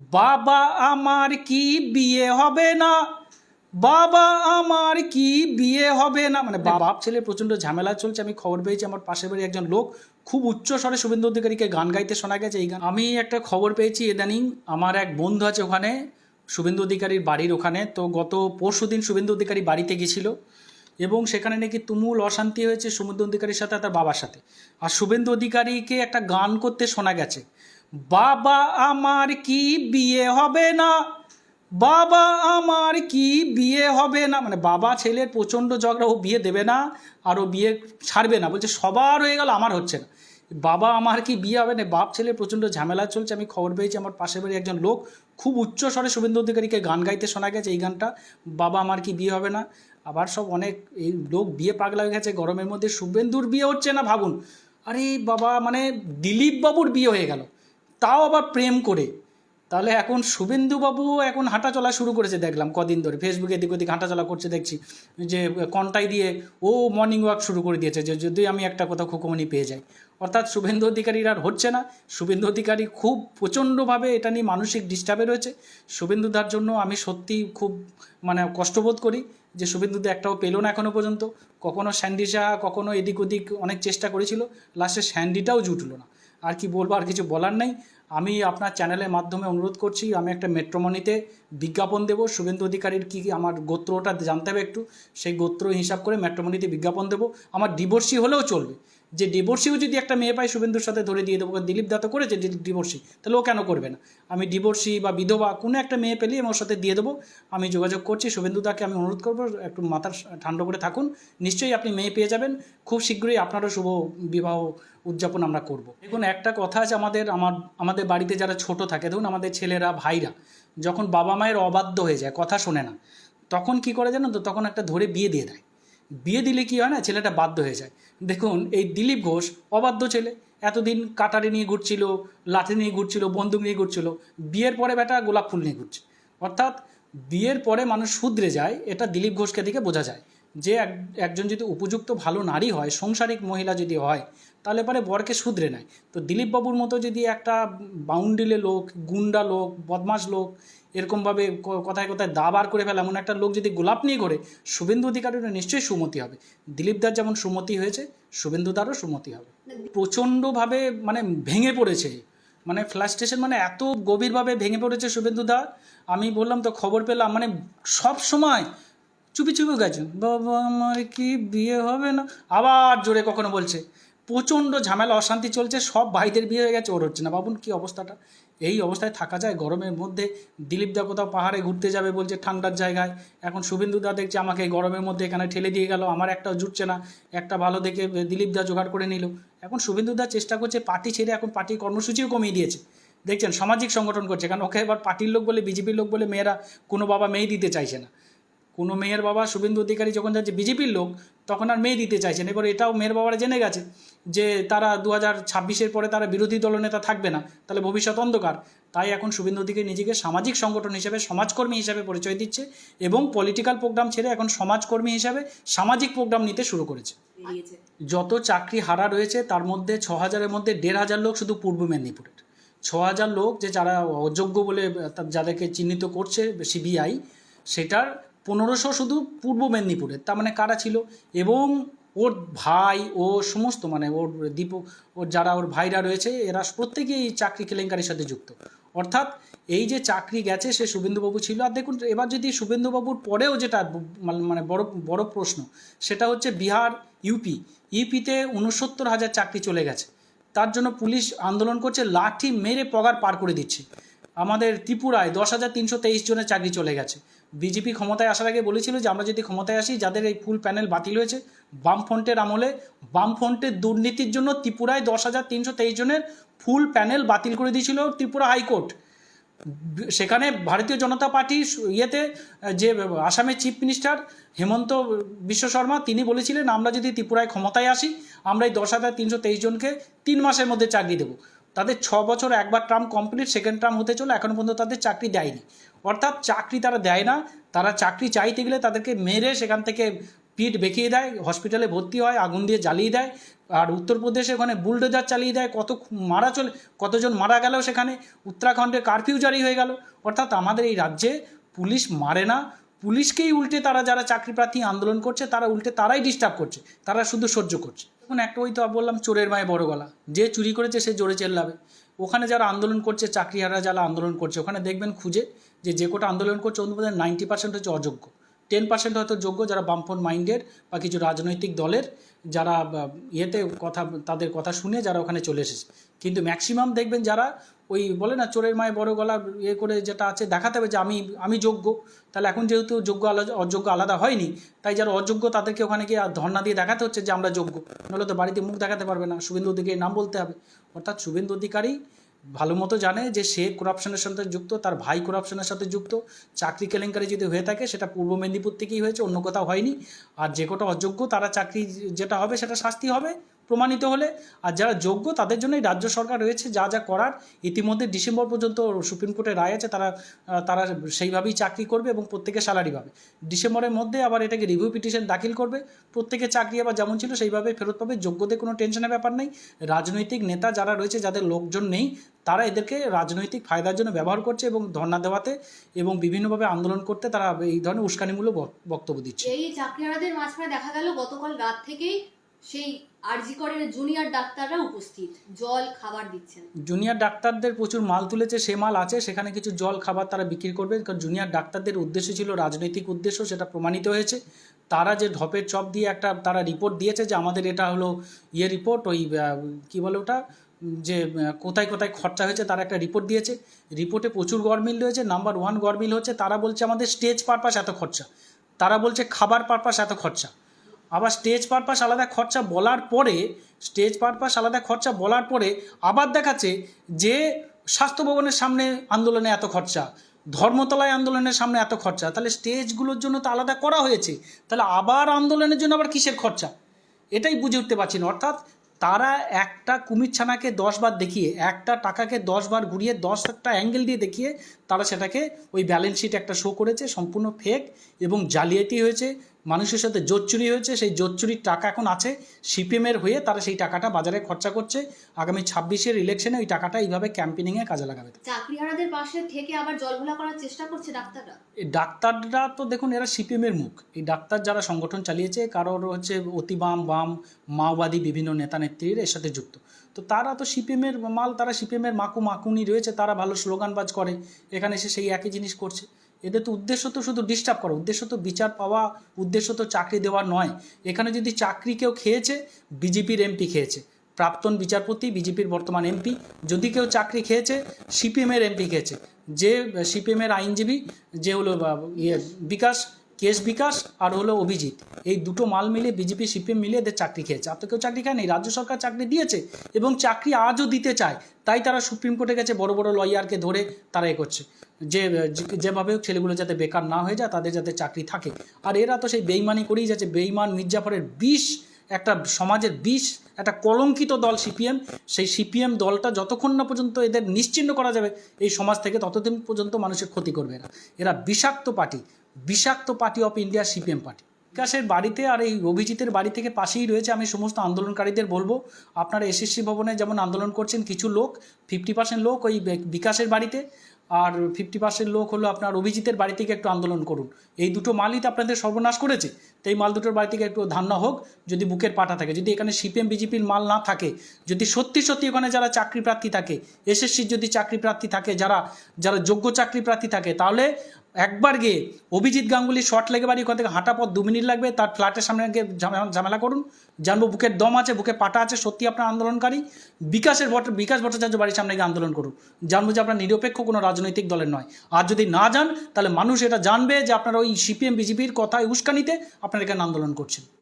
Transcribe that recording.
বাবা আমার কি বিয়ে হবে না, বাবা আমার কি বিয়ে হবে না, মানে বাপ ছেলে প্রচণ্ড ঝামেলা চলছে। আমি খবর পেয়েছি আমার পাশের বাড়ি একজন লোক খুব উচ্চ স্বরে শুভেন্দু অধিকারীকে গান গাইতে শোনা গেছে। এই গান আমি একটা খবর পেয়েছি ইদানিং। আমার এক বন্ধু আছে ওখানে, শুভেন্দু অধিকারীর বাড়ির ওখানে। তো গত পরশুদিন শুভেন্দু অধিকারী বাড়িতে গেছিল এবং সেখানে নাকি তুমুল অশান্তি হয়েছে শুভেন্দু অধিকারীর সাথে তার বাবার সাথে। আর শুভেন্দু অধিকারীকে একটা গান করতে শোনা গেছে, বাবা আমার কি বিয়ে হবে না, বাবা আমার কি বিয়ে হবে না, মানে বাবা ছেলের প্রচণ্ড ঝগড়া, ও বিয়ে দেবে না আর ও বিয়ে ছাড়বে না, বলছে সবার হয়ে গেল আমার হচ্ছে না। বাবা আমার কি বিয়ে হবে না, বাপ ছেলের প্রচণ্ড ঝামেলা চলছে। আমি খবর পেয়েছি আমার পাশের বাড়ি একজন লোক খুব উচ্চ স্বরে শুভেন্দু অধিকারীকে গান গাইতে শোনা গেছে এই গানটা, বাবা আমার কি বিয়ে হবে না। আবার সব অনেক এই লোক বিয়ে পাগলা হয়ে গেছে গরমের মধ্যে, শুভেন্দুর বিয়ে হচ্ছে না ভাবুন। আরে বাবা, মানে দিলীপ বাবুর বিয়ে হয়ে গেল, তাও আবার প্রেম করে। তাহলে এখন শুভেন্দুবাবু এখন হাঁটা চলা শুরু করেছে, দেখলাম কদিন ধরে ফেসবুকে এদিক ওদিক হাঁটা চলা করছে, দেখছি যে কন্টাই দিয়ে ও মর্নিং ওয়াক শুরু করে দিয়েছে যে যদি আমি একটা কোথাও খুকুমনি পেয়ে যাই। অর্থাৎ শুভেন্দু অধিকারীর আর হচ্ছে না। শুভেন্দু অধিকারী খুব প্রচণ্ডভাবে এটা নিয়ে মানসিক ডিস্টার্বে রয়েছে। শুভেন্দুদার জন্য আমি সত্যি খুব মানে কষ্টবোধ করি যে শুভেন্দুদা একটাও পেলো না এখনও পর্যন্ত। কখনও স্যান্ডিসা, কখনও এদিক ওদিক অনেক চেষ্টা করেছিল, লাস্টে স্যান্ডিটাও জুটলো না। আর কি বলবো, আর কিছু বলার নেই। আমি আপনার চ্যানেলের মাধ্যমে অনুরোধ করছি, আমি একটা মেট্রোমনিতে বিজ্ঞাপন দেবো শুভেন্দু অধিকারীর কী আমার গোত্রটা জানতে হবে একটু, সেই গোত্র হিসাব করে মেট্রোমনিতে বিজ্ঞাপন দেবো। আমার ডিভোর্সি হলেও চলবে, যে ডিভোর্সিও যদি একটা মেয়ে পায় শুভেন্দুর সাথে ধরে দিয়ে দেবো। দিলীপ দা তো করেছে ডিভোর্সি, তাহলে ও কেন করবে না। আমি ডিভোর্সি বা বিধবা কোনো একটা মেয়ে পেলেই আমি ওর সাথে দিয়ে দেবো। আমি যোগাযোগ করছি, শুভেন্দু দাকে আমি অনুরোধ করবো একটু মাথা ঠান্ডা করে থাকুন, নিশ্চয়ই আপনি মেয়ে পেয়ে যাবেন। খুব শীঘ্রই আপনারও শুভ বিবাহ উদযাপন আমরা করব। দেখুন, একটা কথা আছে আমাদের বাড়িতে যারা ছোট থাকে, ধরুন আমাদের ছেলেরা ভাইরা যখন বাবা মায়ের অবাধ্য হয়ে যায়, কথা শোনে না, তখন কি করে জানো তো, তখন একটা ধরে বিয়ে দিয়ে দেয়। বিয়ে দিলে কি হয় না, ছেলেটা বাধ্য হয়ে যায়। দেখুন এই দিলীপ ঘোষ অবাধ্য ছেলে, এতদিন কাটারি নিয়ে ঘুরছিল, লাঠি নিয়ে ঘুরছিল, বন্দুক নিয়ে ঘুরছিল, বিয়ের পরে বেটা গোলাপ ফুল নিয়ে ঘুরছে। অর্থাৎ বিয়ের পরে মানুষ শুধরে যায়, এটা দিলীপ ঘোষকে দেখে বোঝা যায় যে একজন যদি উপযুক্ত ভালো নারী হয়, সংসারিক মহিলা যদি হয়, তাহলে পরে বরকে শুধরে নেয়। তো দিলীপবাবুর মতো যদি একটা বাউন্ডিলে লোক, গুন্ডা লোক, বদমাশ লোক, এরকমভাবে কথায় কথায় দাবার করে ফেলা এমন একটা লোক যদি গোলাপ নিয়ে করে, শুভেন্দু অধিকারীর নিশ্চয়ই সুমতি হবে। দিলীপদার যেমন সুমতি হয়েছে, শুভেন্দুদারও সুমতি হবে। প্রচণ্ডভাবে মানে ভেঙে পড়েছে, মানে ফ্লাস্ট্রেশন, মানে এত গভীরভাবে ভেঙে পড়েছে শুভেন্দুদা। আমি বললাম তো, খবর পেলাম, মানে সব সময় চুপি চুপি গেছে, বাবা আমার কি বিয়ে হবে না, আবার জোরে কখনো বলছে। প্রচণ্ড ঝামেলা অশান্তি চলছে, সব ভাইদের বিয়ে হয়ে গেছে, ওর হচ্ছে না। ভাবুন কী অবস্থাটা। এই অবস্থায় থাকা যায় গরমের মধ্যে? দিলীপদা কোথাও পাহাড়ে ঘুরতে যাবে বলছে ঠান্ডার জায়গায়, এখন শুভেন্দুদা দেখছে আমাকে এই গরমের মধ্যে এখানে ঠেলে দিয়ে গেল, আমার একটাও জুটছে না, একটা ভালো দেখে দিলীপদা জোগাড় করে নিল। এখন শুভেন্দুদা চেষ্টা করছে পার্টি ছেড়ে, এখন পার্টির কর্মসূচিও কমিয়ে দিয়েছে, দেখছেন সামাজিক সংগঠন করছে, কারণ ওকে এবার পার্টির লোক বলে, বিজেপির লোক বলে মেয়েরা, কোনো বাবা মেয়ে দিতে চাইছে না। কোনো মেয়ের বাবা শুভেন্দু অধিকারী যখন যাচ্ছে বিজেপির লোক, তখন আর মেয়ে দিতে চাইছেন। এবার এটাও মেয়ের বাবারা জেনে গেছে যে তারা 2026-এর পরে তারা বিরোধী দলনেতা থাকবে না, তাহলে ভবিষ্যৎ অন্ধকার। তাই এখন শুভেন্দু অধিকারী নিজেকে সামাজিক সংগঠন হিসেবে, সমাজকর্মী হিসেবে পরিচয় দিচ্ছে এবং পলিটিক্যাল প্রোগ্রাম ছেড়ে এখন সমাজকর্মী হিসাবে সামাজিক প্রোগ্রাম নিতে শুরু করেছে। যত চাকরি হারা রয়েছে তার মধ্যে 6,000-এর মধ্যে 1,500 লোক শুধু পূর্ব মেদিনীপুরের। 6,000 লোক যে যারা অযোগ্য বলে যাদেরকে চিহ্নিত করছে সিবিআই, সেটার 1,500 শুধু পূর্ব মেদিনীপুরের। তার মানে কারা ছিল? এবং ওর ভাই ও সমস্ত, মানে ওর ওর যারা ওর ভাইরা রয়েছে, এরা প্রত্যেকেই এই চাকরি কেলেঙ্কারির সাথে যুক্ত। অর্থাৎ এই যে চাকরি গেছে সে শুভেন্দুবাবু ছিল। আর দেখুন এবার যদি শুভেন্দুবাবুর পরেও যেটা মানে বড় বড় প্রশ্ন, সেটা হচ্ছে বিহার, ইউপিতে 69,000 চাকরি চলে গেছে। তার জন্য পুলিশ আন্দোলন করছে, লাঠি মেরে পগার পার করে দিচ্ছে। আমাদের ত্রিপুরায় 10,323 জনের চাকরি চলে গেছে। বিজেপি ক্ষমতায় আসার আগে বলেছিল যে আমরা যদি ক্ষমতায় আসি, যাদের এই ফুল প্যানেল বাতিল হয়েছে বামফ্রন্টের আমলে, বামফ্রন্টের দুর্নীতির জন্য ত্রিপুরায় 10,323 জনের ফুল প্যানেল বাতিল করে দিয়েছিল ত্রিপুরা হাইকোর্ট। সেখানে ভারতীয় জনতা পার্টি ইয়েতে যে আসামের চিফ মিনিস্টার হেমন্ত বিশ্ব শর্মা, তিনি বলেছিলেন আমরা যদি ত্রিপুরায় ক্ষমতায় আসি, আমরা এই 10,323 জনকে 3 মাসের মধ্যে চাকরি দেবো। তাদের 6 বছর একবার টার্ম কমপ্লিট, সেকেন্ড টার্ম হতে চলে, এখনও পর্যন্ত তাদের চাকরি দেয়নি। অর্থাৎ চাকরি তারা দেয় না, তারা চাকরি চাইতে গেলে তাদেরকে মেরে সেখান থেকে পিঠ বেঁকিয়ে দেয়, হসপিটালে ভর্তি হয়, আগুন দিয়ে জ্বালিয়ে দেয়, আর উত্তরপ্রদেশে ওখানে বুলডোজার চালিয়ে দেয়, কতজন মারা গেল সেখানে, উত্তরাখণ্ডে কারফিউ জারি হয়ে গেল। অর্থাৎ আমাদের এই রাজ্যে পুলিশ মারে না, পুলিশকেই উল্টে তারা যারা চাকরি প্রার্থী আন্দোলন করছে তারা উল্টে তারাই ডিস্টার্ব করছে, তারা শুধু সহ্য করছে। এখন একটা ওই তো বললাম চোরের মায়ে বড় গলা, যে চুরি করেছে সে জোরে চেল্লাবে। ওখানে যারা আন্দোলন করছে, চাকরিহারা যারা আন্দোলন করছে, ওখানে দেখবেন খুঁজে যে কোটা আন্দোলন করছে ওর মধ্যে 90% হচ্ছে অযোগ্য, 10% হয়তো যোগ্য, যারা বামফ্রন্ট মাইন্ডের বা কিছু রাজনৈতিক দলের যারা তাদের কথা শুনে যারা ওখানে চলে এসেছে। কিন্তু ম্যাক্সিমাম দেখবেন যারা ওই বলে না চোরের মায়ে বড় গলা করে যেটা আছে দেখাতে হবে যে আমি যোগ্য। তাহলে এখন যেহেতু যোগ্য অযোগ্য আলাদা হয়নি, তাই যারা অযোগ্য তাদেরকে ওখানে গিয়ে ধর্ণা দিয়ে দেখাতে হচ্ছে যে আমরা যোগ্য, নাহলে তো বাড়িতে মুখ দেখাতে পারবে না, শুভেন্দু অধিকারীর নাম বলতে হবে। অর্থাৎ শুভেন্দু অধিকারী ভালো মতো জানে যে সে করাপশনের সাথে যুক্ত, তার ভাই করাপশনের সাথে যুক্ত। চাকরি কেলেঙ্কারি যদি হয়ে থাকে সেটা পূর্ব মেদিনীপুর থেকেই হয়েছে, অন্য কোথাও হয়নি। আর যে কটা অযোগ্য তারা চাকরি যেটা হবে সেটা শাস্তি হবে প্রমাণিত হলে। আর যারা যোগ্য তাদের জন্যই রাজ্য সরকার রয়েছে, যা যা করার ইতিমধ্যে ডিসেম্বর পর্যন্ত সুপ্রিম কোর্টের রায় আছে, তারা সেইভাবেই চাকরি করবে এবং প্রত্যেকে স্যালারি পাবে। ডিসেম্বরের মধ্যে আবার এটাকে রিভিউ পিটিশন দাখিল করবে, প্রত্যেকে চাকরি আবার যেমন ছিল সেইভাবে ফেরত পাবে। যোগ্যদের কোনো টেনশনের ব্যাপার নেই। রাজনৈতিক নেতা যারা রয়েছে, যাদের লোকজন নেই, তারা এদেরকে রাজনৈতিক ফায়দার জন্য ব্যবহার করছে এবং ধর্ণা দেওয়াতে এবং বিভিন্নভাবে আন্দোলন করতে তারা এই ধরনের উস্কানিমূলক বক্তব্য দিচ্ছে। এই চাকরিহারাদের মাঝখানে দেখা গেল গতকাল রাত থেকেই সেই আরজি করের জুনিয়র ডাক্তাররা উপস্থিত, জল খাবার দিচ্ছেন। জুনিয়র ডাক্তারদের প্রচুর মাল তুলেছে, সে মাল আছে সেখানে, কিছু জল খাবার তারা বিক্রি করবে। কারণ জুনিয়র ডাক্তারদের উদ্দেশ্য ছিল রাজনৈতিক উদ্দেশ্য, সেটা প্রমাণিত হয়েছে। তারা যে ঢপের চপ দিয়ে তারা রিপোর্ট দিয়েছে যে আমাদের এটা হলো রিপোর্ট, ওই কী বলে ওটা, যে কোথায় কোথায় খরচা হয়েছে তারা একটা রিপোর্ট দিয়েছে। রিপোর্টে প্রচুর গরমিল রয়েছে। নাম্বার 1 গরমিল হচ্ছে তারা বলছে আমাদের স্টেজ পারপাস এত খরচা, তারা বলছে খাবার পারপাস এত খরচা। আবার স্টেজ পারপাস আলাদা খরচা বলার পরে আবার দেখাচ্ছে যে স্বাস্থ্য ভবনের সামনে আন্দোলনে এত খরচা, ধর্মতলায় আন্দোলনের সামনে এত খরচা। তাহলে স্টেজগুলোর জন্য তো আলাদা করা হয়েছে, তাহলে আবার আন্দোলনের জন্য আবার কিসের খরচা, এটাই বুঝে উঠতে পারছি না। অর্থাৎ তারা একটা কুমির ছানাকে 10 বার দেখিয়ে, একটা টাকাকে 10 বার ঘুরিয়ে 10টা অ্যাঙ্গেল দিয়ে দেখিয়ে তারা সেটাকে ওই ব্যালেন্স শিট একটা শো করেছে, সম্পূর্ণ ফেক এবং জালিয়াতি হয়েছে। মানুষের সাথে জোট চুরি হয়েছে, সেই জোট চুরির টাকা এখন আছে সিপিএমের হয়ে, তারা সেই টাকাটা বাজারে খরচা করছে। আগামী 26-এর ইলেকশনে ওই টাকাটা এইভাবে ক্যাম্পেনিংয়ে কাজে লাগাবে। চাকরিহারাদের পাশে থেকে আবার জলঘোলা করার চেষ্টা করছে ডাক্তাররা। এই ডাক্তাররা তো দেখুন এরা সিপিএমের মুখ। এই ডাক্তার যারা সংগঠন চালিয়েছে, কারোর হচ্ছে অতি বাম মাওবাদী বিভিন্ন নেতা নেত্রীর এর সাথে যুক্ত, তো তারা তো সিপিএমের মাল, তারা সিপিএমের মাকুনি রয়েছে, তারা ভালো স্লোগানবাজ করে, এখানে এসে সেই একই জিনিস করছে। এদের তো উদ্দেশ্য তো শুধু ডিস্টার্ব করা, উদ্দেশ্য তো বিচার পাওয়া, উদ্দেশ্য তো চাকরি দেওয়া নয়। এখানে যদি চাকরি কেউ খেয়েছে, বিজেপির এমপি খেয়েছে, প্রাক্তন বিচারপতি বিজেপির বর্তমান এমপি। যদি কেউ চাকরি খেয়েছে, সিপিএমের এমপি খেয়েছে, যে সিপিএমের আইনজীবী, যে হলো বিকাশ আর হলো অভিজিৎ, এই দুটো মাল মিলে বিজেপি সিপিএম মিলে এদের চাকরি খেয়েছে। আর তো কেউ চাকরি খায়নি, রাজ্য সরকার চাকরি দিয়েছে এবং চাকরি আজও দিতে চায়, তাই তারা সুপ্রিম কোর্টে গেছে, বড় বড় লয়ারকে ধরে তারা করছে যেভাবে ছেলেগুলো যাতে বেকার না হয়ে যায়, তাদের যাতে চাকরি থাকে। আর এরা তো সেই বেইমানি করেই যাচ্ছে। বেইমান মির্জাফরের বিষ, একটা সমাজের বিষ, একটা কলঙ্কিত দল সিপিএম। সেই সিপিএম দলটা যতক্ষণ না পর্যন্ত এদের নিশ্চিহ্ন করা যাবে এই সমাজ থেকে, ততদিন পর্যন্ত মানুষের ক্ষতি করবে এরা বিষাক্ত party of India CPM party. বিকাশের বাড়িতে আর এই অভিজিতের বাড়ি থেকে পাশেই রয়েছে। আমি সমস্ত আন্দোলনকারীদের বলবো, আপনারা এসএসসি ভবনে যেমন আন্দোলন করছেন, কিছু লোক 50% লোক ওই বিকাশের বাড়িতে, আর 50% লোক হলো আপনার অভিজিতের বাড়ি থেকে একটু আন্দোলন করুন। এই দুটো মালই তো আপনাদের সর্বনাশ করেছে, তো এই মাল দুটোর বাড়ি থেকে একটু ধারণা হোক। যদি বুকের পাটা থাকে, যদি এখানে সিপিএম বিজেপির মাল না থাকে, যদি সত্যি ওখানে যারা চাকরি প্রার্থী থাকে, এসএসসির যদি চাকরি প্রার্থী থাকে, যারা যোগ্য চাকরি প্রার্থী থাকে, তাহলে একবার গিয়ে অভিজিৎ গাঙ্গুলির শর্ট লেগে বাড়ি ওখান থেকে হাঁটা পথ 2 মিনিট লাগবে, তার ফ্ল্যাটের সামনে গিয়ে ঝামেলা করুন, জানবো বুকের দম আছে, বুকে পাটা আছে, সত্যি আপনার আন্দোলনকারী। বিকাশ ভট্টাচার্য বাড়ির সামনে গিয়ে আন্দোলন করুন, জানবো যে আপনার নিরপেক্ষ কোনো রাজনৈতিক দলের নয়। আর যদি না যান, তাহলে মানুষ এটা জানবে যে আপনারা ওই সিপিএম বিজেপির কথায় উস্কানিতে আপনারা এখানে আন্দোলন করছেন।